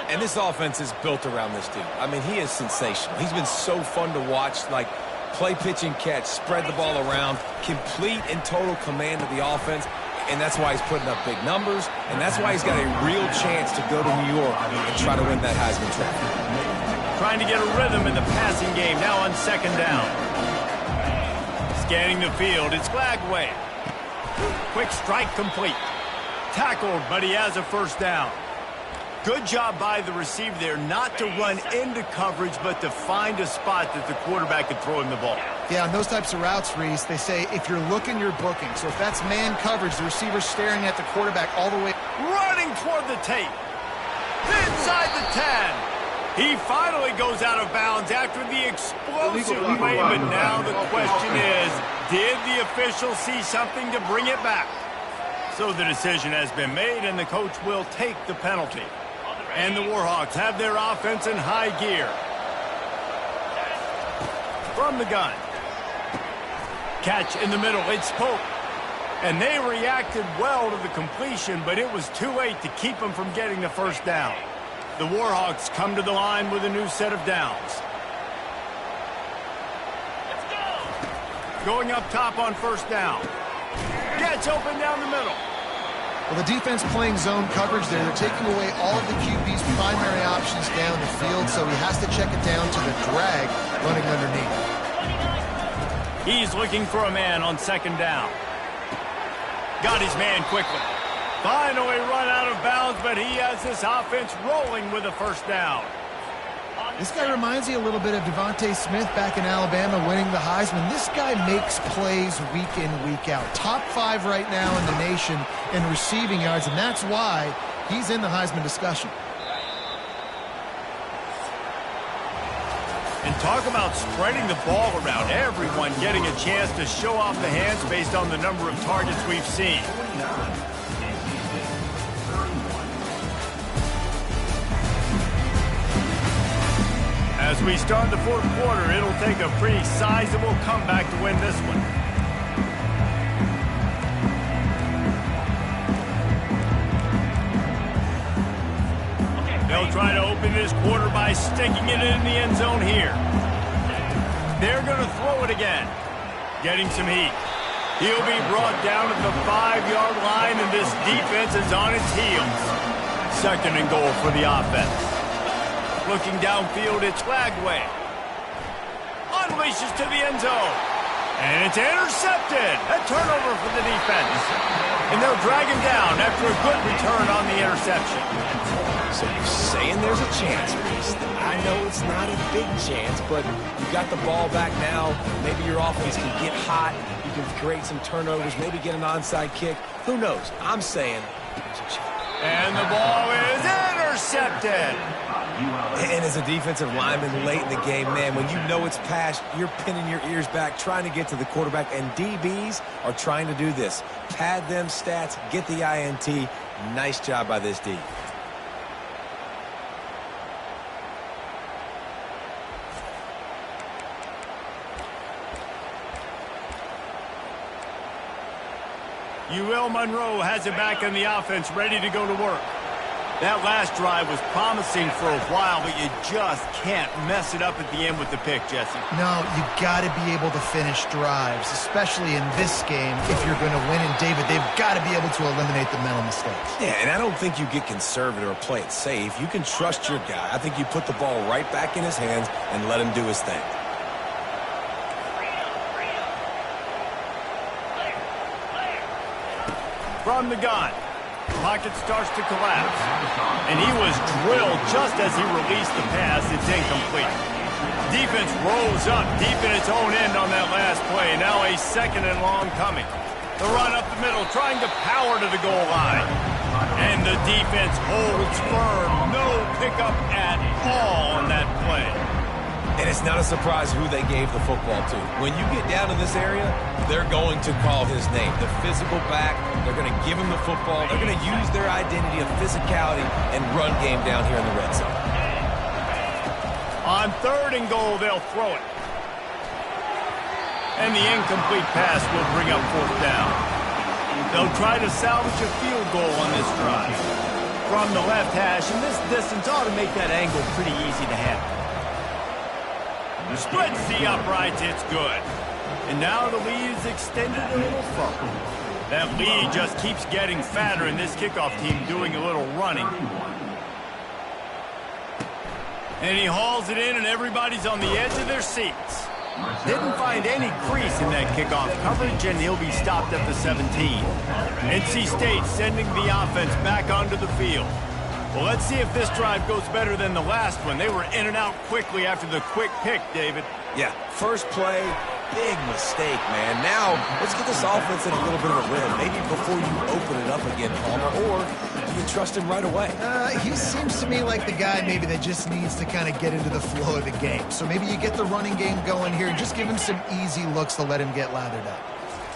And this offense is built around this dude. I mean, he is sensational. He's been so fun to watch, like play, pitch, and catch, spread the ball around, complete and total command of the offense. And that's why he's putting up big numbers, and that's why he's got a real chance to go to New York and try to win that Heisman Trophy. Trying to get a rhythm in the passing game, now on 2nd down. Scanning the field, it's Glagway. Quick strike complete. Tackled, but he has a first down. Good job by the receiver there not to run into coverage, but to find a spot that the quarterback could throw him the ball. Yeah, on those types of routes, Reese, they say if you're looking, you're booking. So if that's man coverage, the receiver's staring at the quarterback all the way. Running toward the tape. Inside the 10. He finally goes out of bounds after the explosive play, but now the question is, did the official see something to bring it back? So the decision has been made, and the coach will take the penalty. And the Warhawks have their offense in high gear. From the gun. Catch in the middle, it's Pope. And they reacted well to the completion, but it was too late to keep them from getting the first down. The Warhawks come to the line with a new set of downs. Let's go. Going up top on first down. Gets open down the middle. Well, the defense playing zone coverage there. They're taking away all of the QB's primary options down the field, so he has to check it down to the drag running underneath. He's looking for a man on 2nd down. Got his man quickly. Finally run out of bounds, but he has this offense rolling with a first down. This guy reminds me a little bit of Devontae Smith back in Alabama winning the Heisman. This guy makes plays week in, week out. Top 5 right now in the nation in receiving yards, and that's why he's in the Heisman discussion. And talk about spreading the ball around. Everyone getting a chance to show off the hands based on the number of targets we've seen. As we start the 4th quarter, it'll take a pretty sizable comeback to win this one. They'll try to open this quarter by sticking it in the end zone here. They're going to throw it again. Getting some heat. He'll be brought down at the 5-yard line, and this defense is on its heels. 2nd and goal for the offense. Looking downfield, it's Glagway. Unleashes to the end zone. And it's intercepted. A turnover for the defense. And they'll drag him down after a good return on the interception. So you're saying there's a chance, Reese. I know it's not a big chance, but you got the ball back now. Maybe your offense can get hot. You can create some turnovers, maybe get an onside kick. Who knows? I'm saying there's a chance. And the ball is intercepted. And as a defensive lineman late in the game, man, when you know it's past, you're pinning your ears back, trying to get to the quarterback, and DBs are trying to do this. Pad them stats, get the INT. Nice job by this D. Monroe has it back in the offense, ready to go to work. That last drive was promising for a while, but you just can't mess it up at the end with the pick, Jesse. No, you got to be able to finish drives, especially in this game. If you're going to win, and David, they've got to be able to eliminate the mental mistakes. Yeah, and I don't think you get conservative or play it safe. You can trust your guy. I think you put the ball right back in his hands and let him do his thing. From the gun. Pocket starts to collapse. And he was drilled just as he released the pass. It's incomplete. Defense rolls up deep in its own end on that last play. Now a second and long coming. The run up the middle, trying to power to the goal line. And the defense holds firm. No pickup at all on that play. And it's not a surprise who they gave the football to. When you get down in this area, they're going to call his name. The physical back, they're going to give him the football. They're going to use their identity of physicality and run game down here in the red zone. On 3rd and goal, they'll throw it. And the incomplete pass will bring up 4th down. They'll try to salvage a field goal on this drive. From the left hash, and this distance ought to make that angle pretty easy to handle. Splits the uprights, it's good. And now the lead is extended a little further. That lead just keeps getting fatter, and this kickoff team doing a little running. And he hauls it in, and everybody's on the edge of their seats. Didn't find any crease in that kickoff coverage, and he'll be stopped at the 17. NC State sending the offense back onto the field. Well, let's see if this drive goes better than the last one. They were in and out quickly after the quick pick, David. Yeah, first play, big mistake, man. Now, let's get this offense in a little bit of a rhythm. Maybe before you open it up again, Palmer, or do you trust him right away? He seems to me like the guy maybe that just needs to kind of get into the flow of the game. So maybe you get the running game going here and just give him some easy looks to let him get lathered up.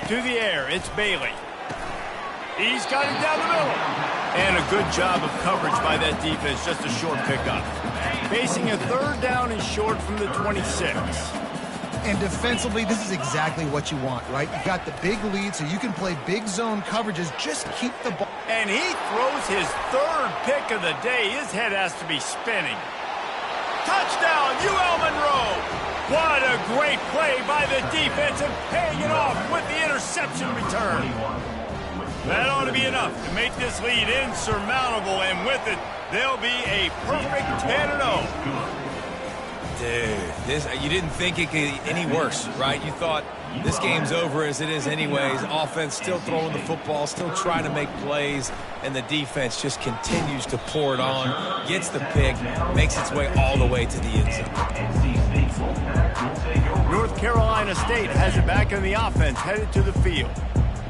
To the air, it's Bailey. He's got it down the middle. And a good job of coverage by that defense, just a short pickup. Facing a 3rd down and short from the 26. And defensively, this is exactly what you want, right? You got the big lead, so you can play big zone coverages. Just keep the ball. And he throws his 3rd pick of the day. His head has to be spinning. Touchdown, UL Monroe! What a great play by the defense and paying it off with the interception return. That ought to be enough to make this lead insurmountable, and with it, they'll be a perfect 10-0. Dude, you didn't think it could get any worse, right? You thought this game's over as it is anyways. Offense still throwing the football, still trying to make plays, and the defense just continues to pour it on, gets the pick, makes its way all the way to the end zone. North Carolina State has it back in the offense, headed to the field.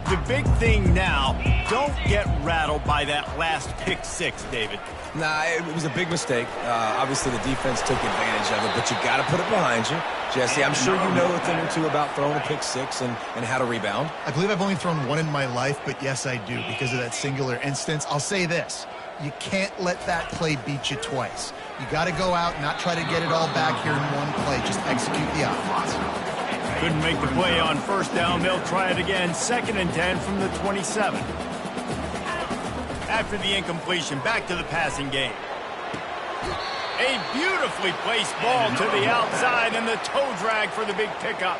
The big thing now, don't get rattled by that last pick 6, David. Nah, it was a big mistake. Obviously, the defense took advantage of it, but you got to put it behind you. Jesse, I'm sure you know a thing or two about throwing a pick 6 and how to rebound. I believe I've only thrown one in my life, but yes, I do because of that singular instance. I'll say this. You can't let that play beat you twice. You got to go out and not try to get it all back here in one play. Just execute the offense. Couldn't make the play on 1st down. They'll try it again. 2nd and 10 from the 27. After the incompletion, back to the passing game. A beautifully placed ball to the outside and the toe drag for the big pickup.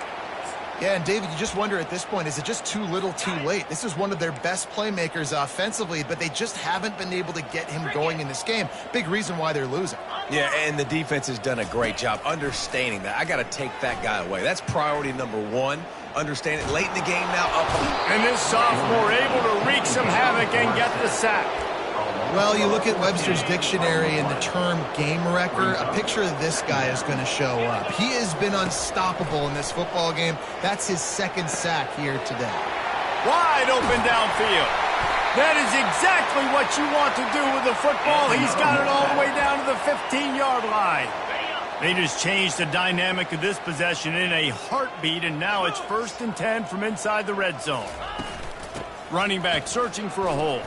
Yeah, and David, you just wonder at this point, is it just too little too late? This is one of their best playmakers offensively, but they just haven't been able to get him going in this game. Big reason why they're losing. Yeah, and the defense has done a great job understanding that. I got to take that guy away. That's priority number 1. Understand it late in the game now. And this sophomore able to wreak some havoc and get the sack. Well, you look at Webster's dictionary and the term game wrecker, a picture of this guy is going to show up. He has been unstoppable in this football game. That's his 2nd sack here today. Wide open downfield. That is exactly what you want to do with the football. He's got it all the way down to the 15-yard line. They just changed the dynamic of this possession in a heartbeat, and now it's 1st and 10 from inside the red zone. Running back searching for a hole.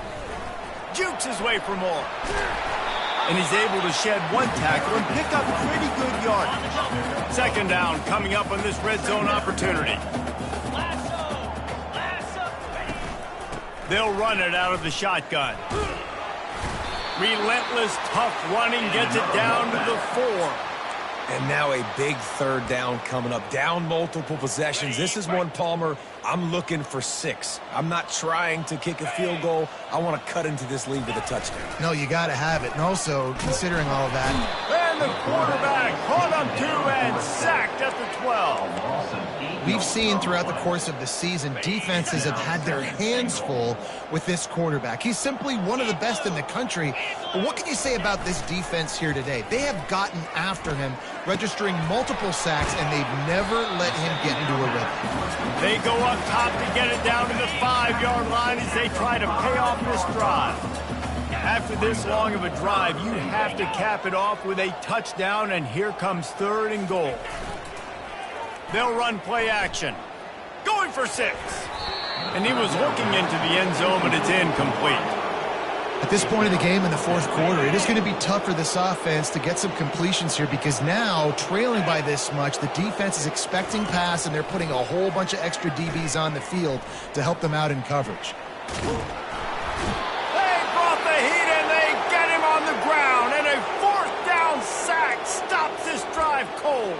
Jukes his way for more. And he's able to shed one tackle and pick up pretty good yardage. 2nd down coming up on this red zone opportunity. They'll run it out of the shotgun. Relentless, tough running gets it down to the 4. And now a big 3rd down coming up. Down multiple possessions. This is one, Palmer, I'm looking for 6. I'm not trying to kick a field goal. I want to cut into this lead with a touchdown. No, you got to have it. And also, considering all of that. And the quarterback caught him 2 and sacked at the 12. We've seen throughout the course of the season, defenses have had their hands full with this quarterback. He's simply one of the best in the country. But what can you say about this defense here today? They have gotten after him, registering multiple sacks, and they've never let him get into a rhythm. They go up top to get it down to the 5-yard line as they try to pay off this drive. After this long of a drive, you have to cap it off with a touchdown, and here comes 3rd and goal. They'll run play action. Going for 6. And he was looking into the end zone, but it's incomplete. At this point of the game in the 4th quarter, it is going to be tough for this offense to get some completions here because now, trailing by this much, the defense is expecting pass, and they're putting a whole bunch of extra DBs on the field to help them out in coverage. They brought the heat, and they get him on the ground, and a 4th down sack stops this drive cold.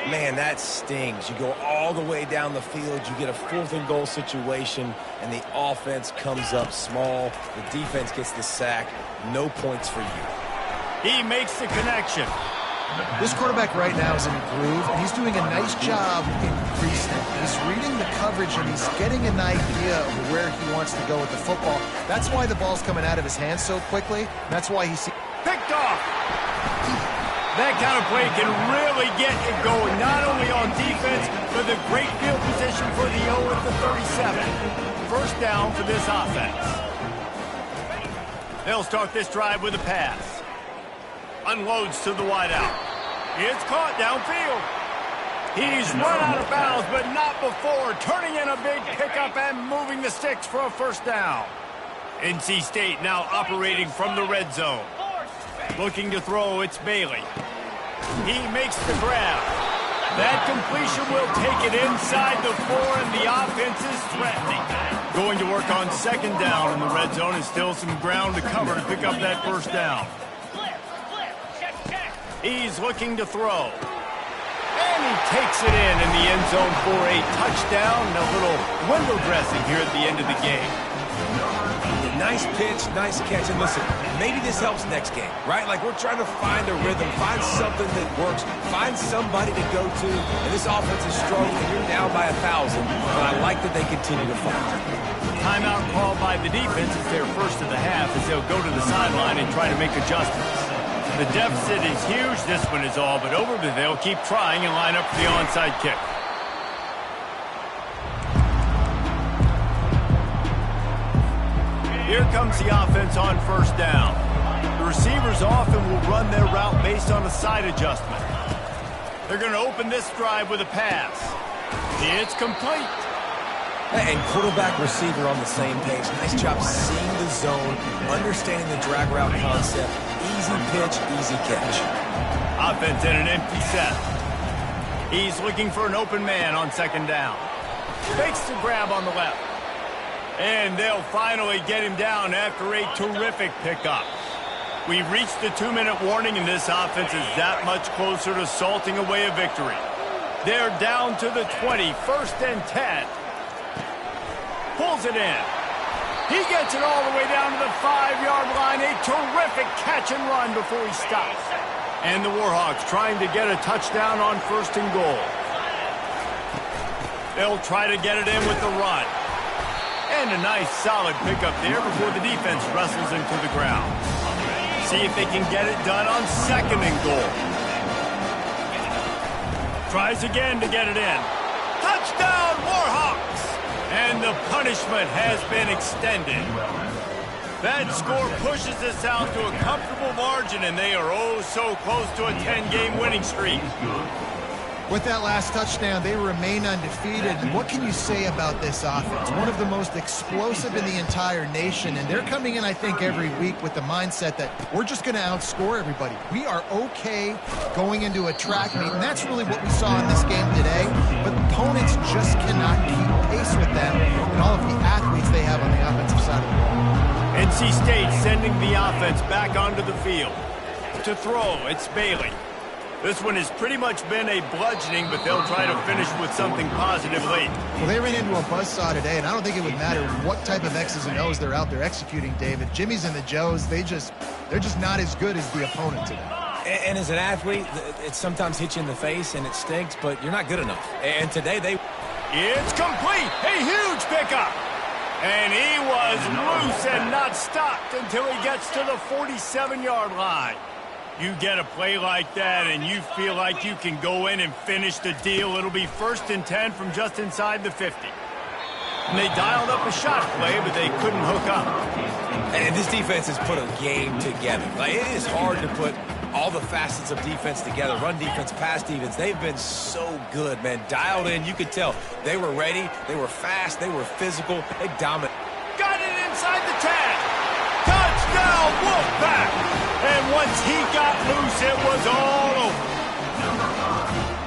Man, that stings. You go all the way down the field, you get a 4th and goal situation, and the offense comes up small. The defense gets the sack. No points for you. He makes the connection. This quarterback right now is in a groove, and he's doing a nice job in pre-snap. He's reading the coverage, and he's getting an idea of where he wants to go with the football. That's why the ball's coming out of his hands so quickly. That's why he's picked off. That kind of play can really get it going, not only on defense, but the great field position for the 0 at the 37. 1st down for this offense. They'll start this drive with a pass. Unloads to the wideout. It's caught downfield. He's run out of bounds, but not before, turning in a big pickup and moving the sticks for a 1st down. NC State now operating from the red zone. Looking to throw, it's Bailey. He makes the grab. That completion will take it inside the 4, and the offense is threatening. Going to work on 2nd down in the red zone, and still some ground to cover to pick up that 1st down. He's looking to throw. And he takes it in the end zone for a touchdown and a little window dressing here at the end of the game. Nice pitch, nice catch, and listen, maybe this helps next game, right? Like, we're trying to find a rhythm, find something that works, find somebody to go to, and this offense is struggling. You're down by 1,000, but I like that they continue to fight. Timeout called by the defense is their 1st of the half as they'll go to the sideline and try to make adjustments. The deficit is huge. This one is all but over, but they'll keep trying and line up for the onside kick. Here comes the offense on 1st down. The receivers often will run their route based on a side adjustment. They're going to open this drive with a pass. It's complete. And quarterback receiver on the same page. Nice job seeing the zone, understanding the drag route concept. Easy pitch, easy catch. Offense in an empty set. He's looking for an open man on 2nd down. Fakes the grab on the left. And they'll finally get him down after a terrific pickup. We've reached the 2-minute warning, and this offense is that much closer to salting away a victory. They're down to the 20, 1st and 10. Pulls it in. He gets it all the way down to the 5-yard line. A terrific catch and run before he stops. And the Warhawks trying to get a touchdown on 1st and goal. They'll try to get it in with the run. And a nice solid pickup there before the defense wrestles him to the ground. See if they can get it done on 2nd and goal. Tries again to get it in. Touchdown, Warhawks! And the punishment has been extended. That score pushes us out to a comfortable margin, and they are oh so close to a 10-game winning streak. With that last touchdown, they remain undefeated. And what can you say about this offense? One of the most explosive in the entire nation, and they're coming in, I think, every week with the mindset that we're just going to outscore everybody. We are okay going into a track meet, and that's really what we saw in this game today. But opponents just cannot keep pace with them and all of the athletes they have on the offensive side of the ball. NC State sending the offense back onto the field. To throw, it's Bailey. This one has pretty much been a bludgeoning, but they'll try to finish with something positive late. Well, they ran into a buzzsaw today, and I don't think it would matter what type of X's and O's they're out there executing, David. Jimmy's and the Joes, they're just not as good as the opponent today. And as an athlete, it sometimes hits you in the face and it stinks, but you're not good enough. And today they... It's complete. A huge pickup. And he was loose and not stopped until he gets to the 47-yard line. You get a play like that and you feel like you can go in and finish the deal. It'll be 1st and 10 from just inside the 50. And they dialed up a shot play, but they couldn't hook up. And this defense has put a game together. Like, it is hard to put all the facets of defense together. Run defense, pass defense. They've been so good, man. Dialed in. You could tell they were ready. They were fast. They were physical. They dominated. Got it inside the 10. Touchdown, Wolfpack. And once he got loose, it was all over.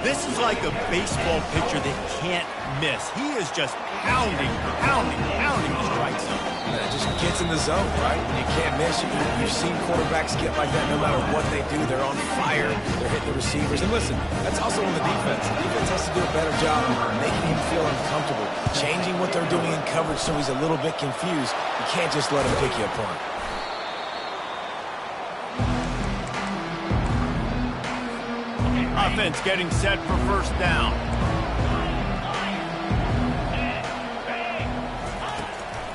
This is like a baseball pitcher that can't miss. He is just pounding the strike zone. Yeah, it just gets in the zone, right? You can't miss. You've seen quarterbacks get like that no matter what they do. They're on fire. They're hitting the receivers. And listen, that's also on the defense. The defense has to do a better job of making him feel uncomfortable, changing what they're doing in coverage so he's a little bit confused. You can't just let him pick you apart. Offense getting set for 1st down.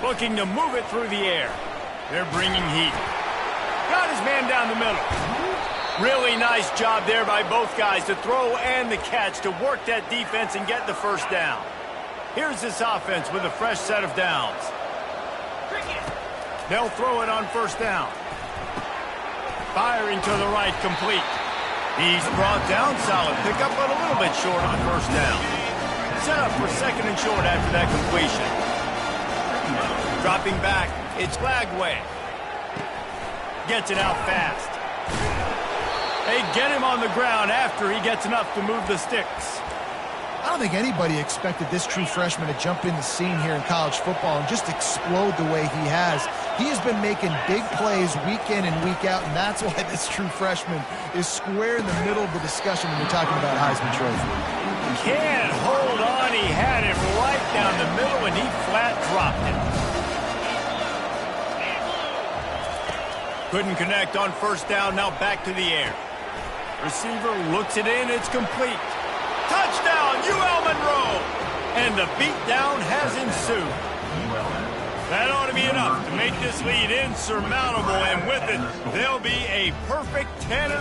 Looking to move it through the air. They're bringing heat. Got his man down the middle. Really nice job there by both guys to throw and the catch to work that defense and get the 1st down. Here's this offense with a fresh set of downs. They'll throw it on 1st down. Firing to the right, complete. He's brought down solid. Pick up but a little bit short of the 1st down. Set up for 2nd and short after that completion. Dropping back, it's Lagway. Gets it out fast. They get him on the ground after he gets enough to move the sticks. I don't think anybody expected this true freshman to jump in the scene here in college football and just explode the way he has. He has been making big plays week in and week out, and that's why this true freshman is square in the middle of the discussion when we're talking about Heisman Trophy. Can't hold on. He had it right down the middle, and he flat dropped it. Couldn't connect on 1st down. Now back to the air. Receiver looks it in. It's complete. Touchdown, UL Monroe! And the beatdown has ensued. That ought to be enough to make this lead insurmountable, and with it, they'll be a perfect 10-0.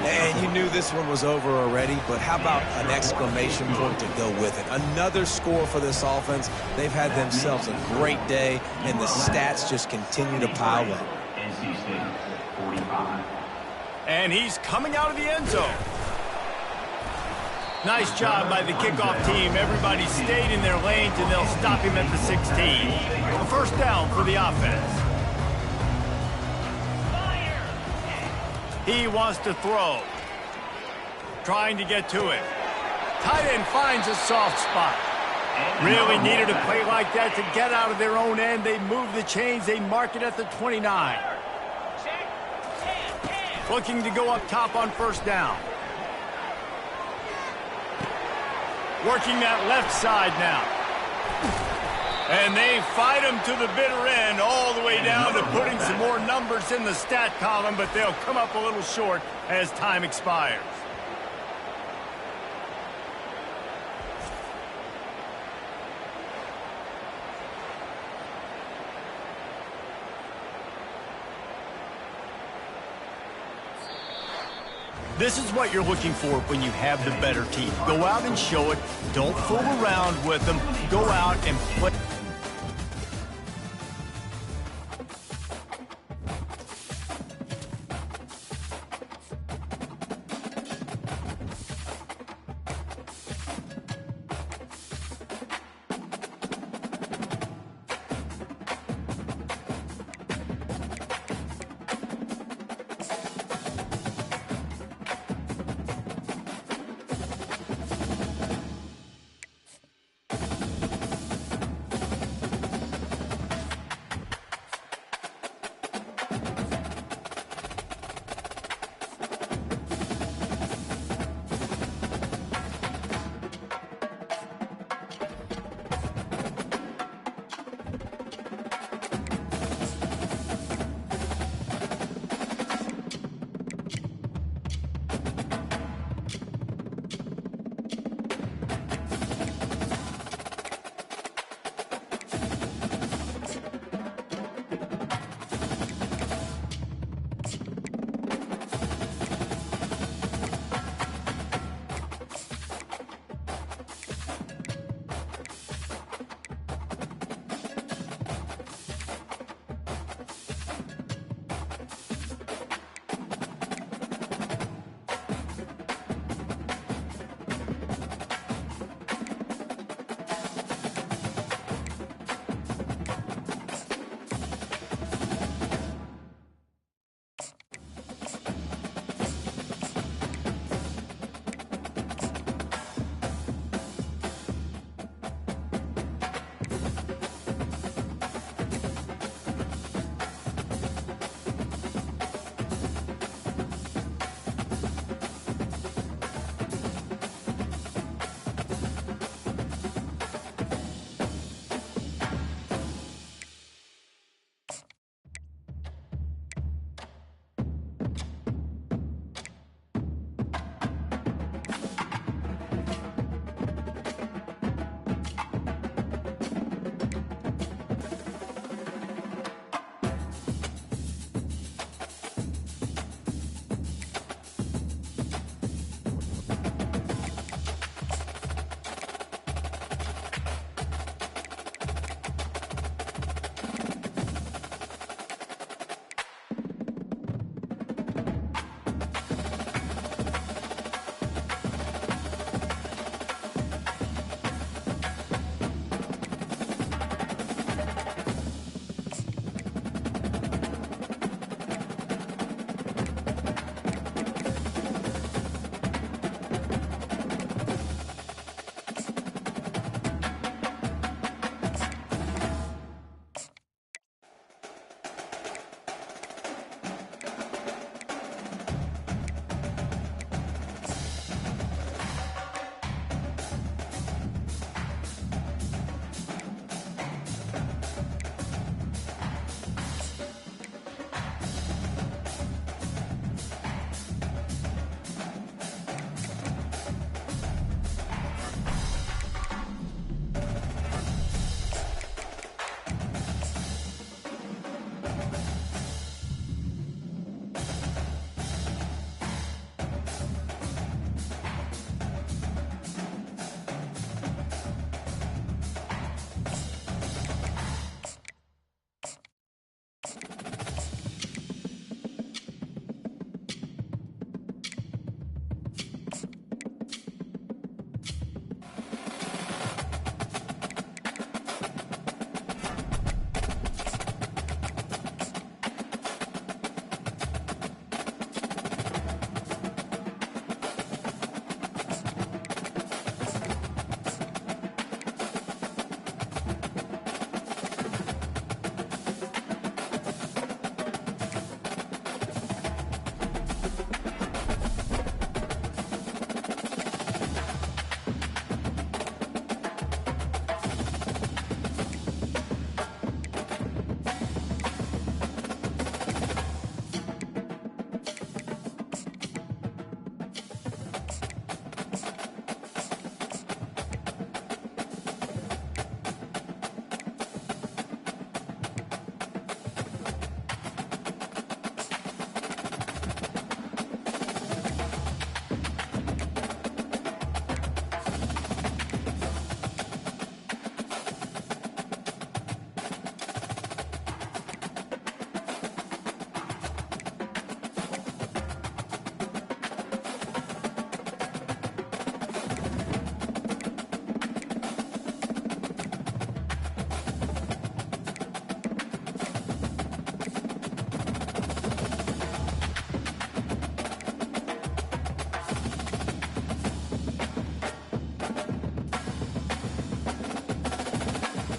And you knew this one was over already, but how about an exclamation point to go with it? Another score for this offense. They've had themselves a great day, and the stats just continue to pile up. And he's coming out of the end zone. Nice job by the kickoff team. Everybody stayed in their lanes, and they'll stop him at the 16. A 1st down for the offense. He wants to throw. Trying to get to it. Tight end finds a soft spot. Really needed a play like that to get out of their own end. They move the chains. They mark it at the 29. Looking to go up top on 1st down. Working that left side now. And they fight him to the bitter end, all the way down to putting some more numbers in the stat column, but they'll come up a little short as time expires. This is what you're looking for when you have the better team. Go out and show it. Don't fool around with them. Go out and play.